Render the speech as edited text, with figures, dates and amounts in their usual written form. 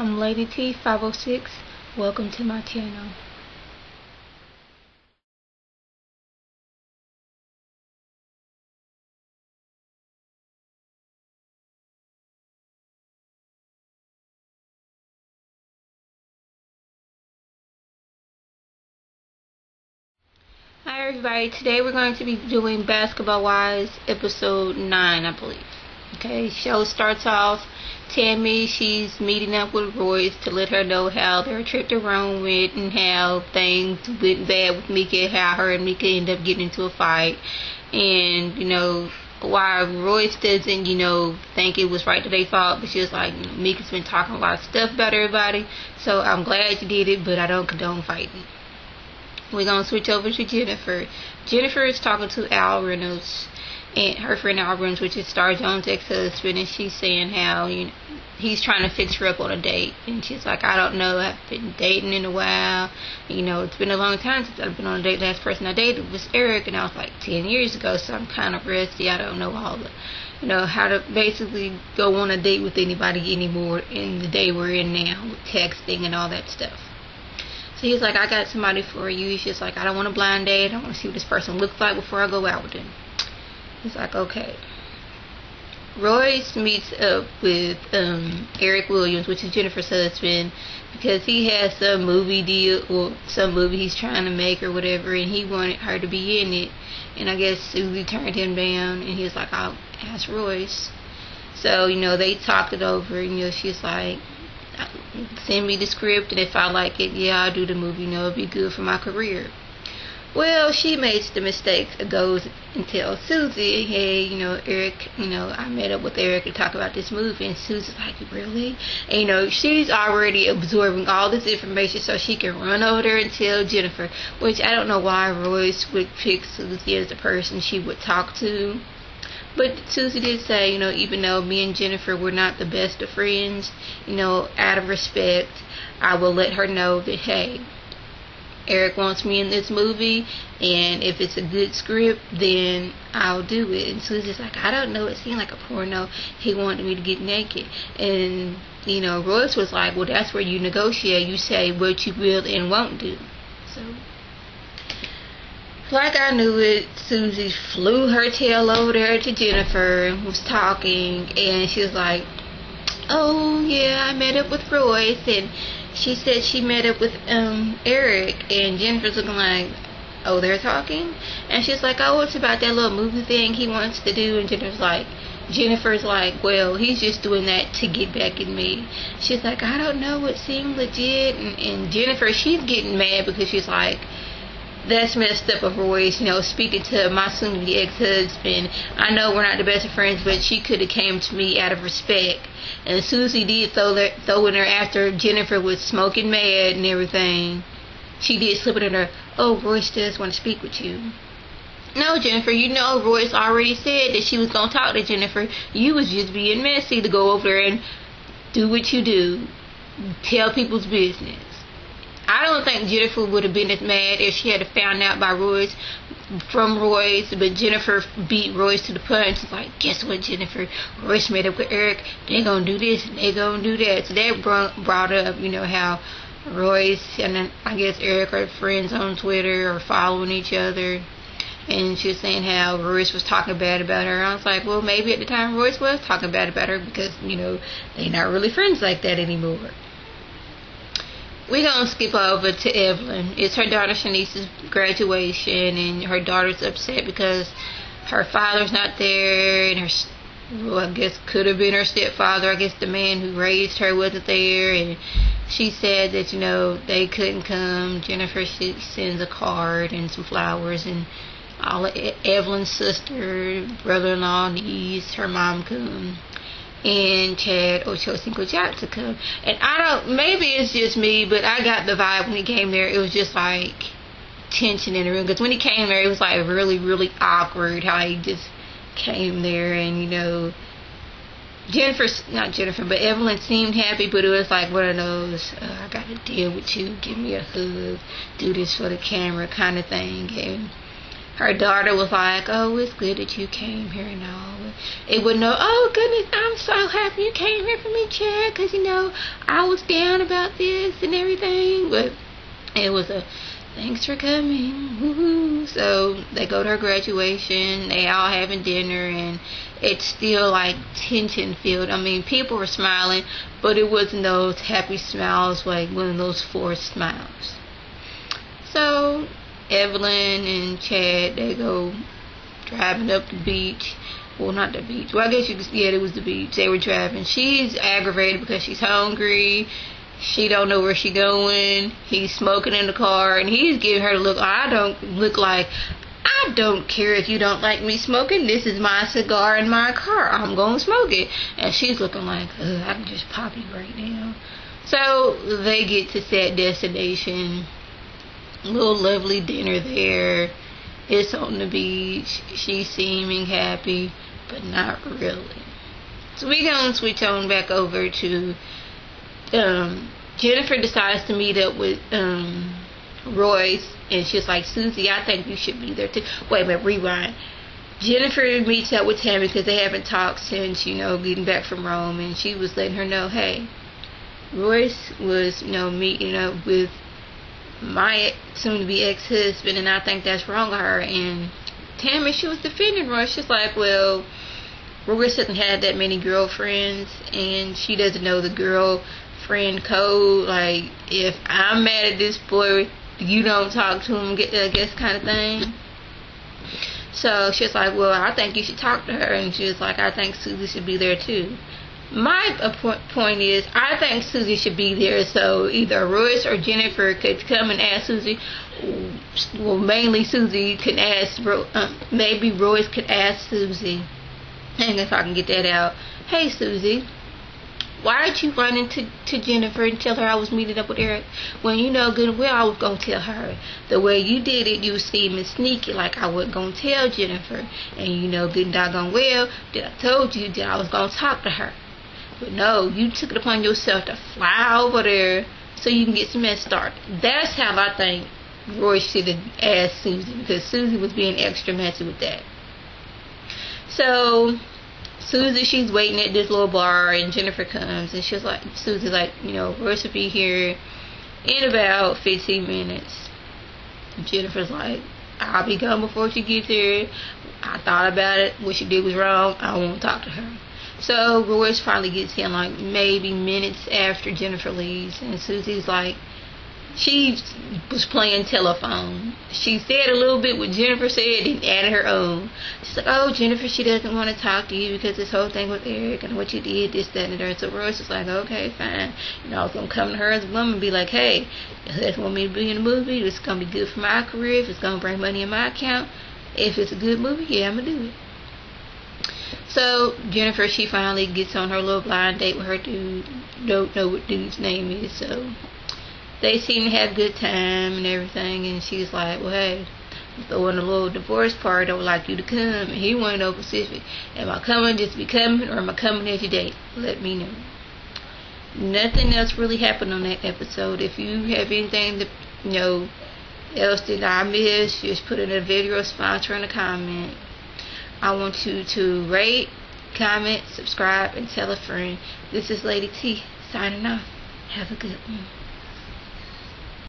I'm Lady T 506. Welcome to my channel. Hi everybody, today we're going to be doing Basketball Wives episode 9, I believe. Okay, show starts off, Tammy, she's meeting up with Royce to let her know how their trip to Rome went and how things went bad with Mika, how her and Mika ended up getting into a fight. And, why Royce doesn't, think it was right that they fought, but she was like, Mika's been talking a lot of stuff about everybody, so I'm glad you did it, but I don't condone fighting. We're going to switch over to Jennifer. Jennifer is talking to Al Reynolds, and her friend Al Reynolds, which is Star Jones' ex-husband, and she's saying how he's trying to fix her up on a date. And she's like, I don't know, I've been dating in a while. It's been a long time since I've been on a date. Last person I dated was Eric, and I was like 10 years ago, so I'm kind of rusty. I don't know all the, how to basically go on a date with anybody anymore in the day we're in now, with texting and all that stuff. So he's like, I got somebody for you. He's just like, I don't want a blind date. I want to see what this person looks like before I go out with him. He's like, okay. Royce meets up with Eric Williams, which is Jennifer's husband, because he has some movie deal, or some movie he's trying to make or whatever, and he wanted her to be in it. And I guess Susie turned him down, and he was like, I'll ask Royce. So, they talked it over, and, she's like, send me the script, and if I like it, yeah, I'll do the movie. It'll be good for my career. Well, she makes the mistake, goes and tells Susie, hey, Eric, I met up with Eric to talk about this movie, and Susie's like, really? And, she's already absorbing all this information so she can run over there and tell Jennifer, which I don't know why Royce would pick Susie as the person she would talk to. But Susie did say, even though me and Jennifer were not the best of friends, out of respect, I will let her know that, hey, Eric wants me in this movie, and if it's a good script, then I'll do it. And Susie's like, I don't know, it seemed like a porno. He wanted me to get naked. And, Royce was like, well, that's where you negotiate. You say what you will and won't do. So, like I knew it, Susie flew her tail over there to Jennifer and was talking, and she was like, oh yeah, I met up with Royce, and she said she met up with Eric, and Jennifer's looking like, oh, they're talking? And she's like, oh, it's about that little movie thing he wants to do, and Jennifer's like, well, he's just doing that to get back at me. She's like, I don't know, it seemed legit, and Jennifer, she's getting mad because she's like, that's messed up of Royce, speaking to my soon-to-be ex-husband. I know we're not the best of friends, but she could have came to me out of respect. And Susie did throw in her after Jennifer was smoking mad and everything. She did slip it in her, oh, Royce does want to speak with you. No, Jennifer, Royce already said that she was going to talk to Jennifer. You was just being messy to go over there and do what you do. Tell people's business. I don't think Jennifer would have been as mad if she had found out from Royce, but Jennifer beat Royce to the punch. It's like, guess what, Jennifer? Royce made up with Eric. They gonna do this and they gonna do that. So that brought up, how Royce and then I guess Eric are friends on Twitter or following each other. And she was saying how Royce was talking bad about her. I was like, well, maybe at the time Royce was talking bad about her because, they're not really friends like that anymore. We're going to skip over to Evelyn. It's her daughter Shanice's graduation, and her daughter's upset because her father's not there, and I guess could have been her stepfather. I guess the man who raised her wasn't there, and she said that, they couldn't come. Jennifer, she sends a card and some flowers, and all of Evelyn's sister, brother-in-law, niece, her mom come. And Chad Ochocinco got to come. And maybe it's just me, but I got the vibe when he came there. It was just like tension in the room. Because when he came there, it was like really, really awkward how he just came there. And, not Jennifer, but Evelyn seemed happy, but it was like one of those, I got to deal with you, give me a hug, do this for the camera kind of thing. And her daughter was like, oh, it's good that you came here and all. It would know, oh goodness, I'm so happy you came here for me, Chad, because you know I was down about this and everything. But it was a thanks for coming, woohoo. So they go to her graduation, they all having dinner, and it's still like tension filled. I mean, people were smiling, but it wasn't those happy smiles, like one of those forced smiles. So Evelyn and Chad, they go driving up the beach. Well, not the beach. Well, I guess you could, yeah, it was the beach. They were driving. She's aggravated because she's hungry. She don't know where she going. He's smoking in the car, and he's giving her the look. I don't care if you don't like me smoking. This is my cigar in my car. I'm gonna smoke it. And she's looking like, I can just pop it right now. So they get to said destination. Little lovely dinner there. It's on the beach. She's seeming happy, but not really. So we're gonna switch on back over to Jennifer decides to meet up with Royce, and she's like, Susie, I think you should be there too. Wait a minute, rewind. Jennifer meets up with Tammy because they haven't talked since, you know, getting back from Rome, and she was letting her know, hey, Royce was, you know, meeting up with my soon-to-be ex-husband, and I think that's wrong of her. And Tammy, she was defending Royce. She's like, well, Royce hasn't had that many girlfriends, and she doesn't know the girlfriend code. Like, if I'm mad at this boy, you don't talk to him, I guess, kind of thing. So she's like, well, I think you should talk to her. And she was like, I think Susie should be there too. My point is, I think Susie should be there so either Royce or Jennifer could come and ask Susie. Well, mainly Susie could ask, maybe Royce could ask Susie, and if I can get that out, hey Susie, why did you run into Jennifer and tell her I was meeting up with Eric when you know good and well I was going to tell her? The way you did it, you seemed sneaky, like I wasn't going to tell Jennifer. And you know good and doggone well that I told you that I was going to talk to her. But no, you took it upon yourself to fly over there so you can get some mess started. That's how I think Roy should have asked Susie, because Susie was being extra messy with that. So Susie, she's waiting at this little bar, and Jennifer comes, and she's like, Susie's like, you know, Royce will be here in about 15 minutes. And Jennifer's like, I'll be gone before she gets here. I thought about it. What she did was wrong. I won't talk to her. So Royce finally gets in like maybe minutes after Jennifer leaves, and Susie's like, she was playing telephone. She said a little bit what Jennifer said and added her own. She's like, oh, Jennifer, she doesn't want to talk to you because this whole thing with Eric and what you did, this, that, and that. So Royce was like, okay, fine. You know, I was going to come to her as a woman and be like, hey, if you guys want me to be in a movie, it's going to be good for my career, if it's going to bring money in my account, if it's a good movie, yeah, I'm going to do it. So Jennifer, she finally gets on her little blind date with her dude. Don't know what dude's name is, so they seem to have a good time and everything, and she's like, well, hey, I'm throwing a little divorce party, I would like you to come. And he wanted to know specific, am I coming just to be coming, or am I coming as your date? Let me know. Nothing else really happened on that episode. If you have anything that, you know, else that I missed, just put in a video response or in a comment. I want you to rate, comment, subscribe, and tell a friend. This is Lady T signing off. Have a good one.